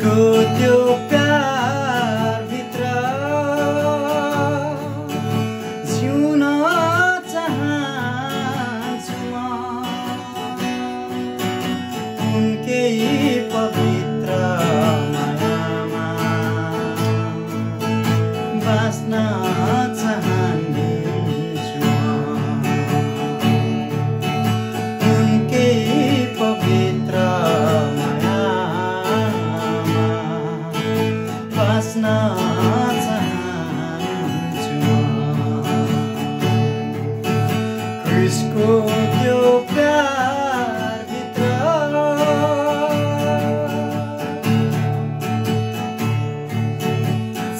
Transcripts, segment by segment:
क्रिसको त्यो प्यार भित्र जिउन चाहन्छु म उनकै पवित्र मायामा बाँच्न चाहन्छु म उनकै पवित्र बाँच्न चाहन्छु म क्रिसको त्यो प्यार भित्र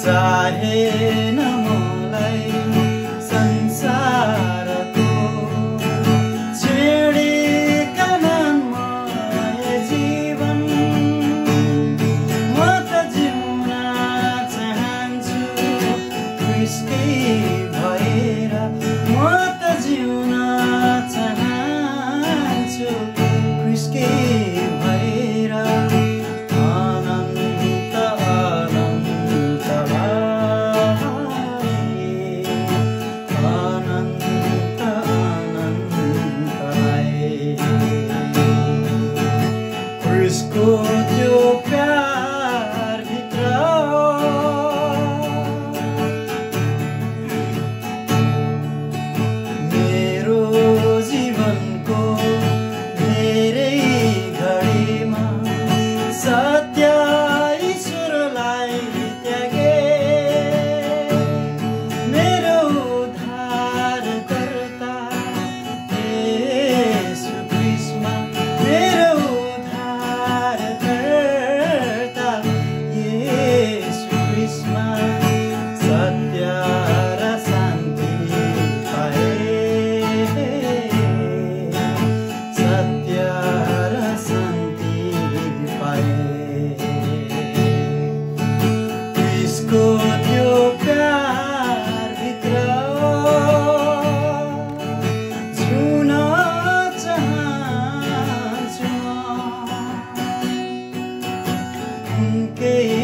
चाहेन मलाई संसारको छेडेका मनमय जीवन म त जिउन चाहन्छु क्रिसकै भएर म त जिउन चाहन्छु क्रिसकै भएर अनन्त क्रिसको त्यो प्यार भित्र मेरो जीवनको धेरै घडीमा सत्य ईश्वरलाई त्यागे मेरो उद्धारकर्ता येशू क्रिस्टमा मेरो उद्धारकर्ता येशू क्रिस्टमा सत्य र शान्ति पाए सत्य र शान्ति पाए क्रिसको त्यो प्यार भित्र जिउन चाहन्छु म उनकै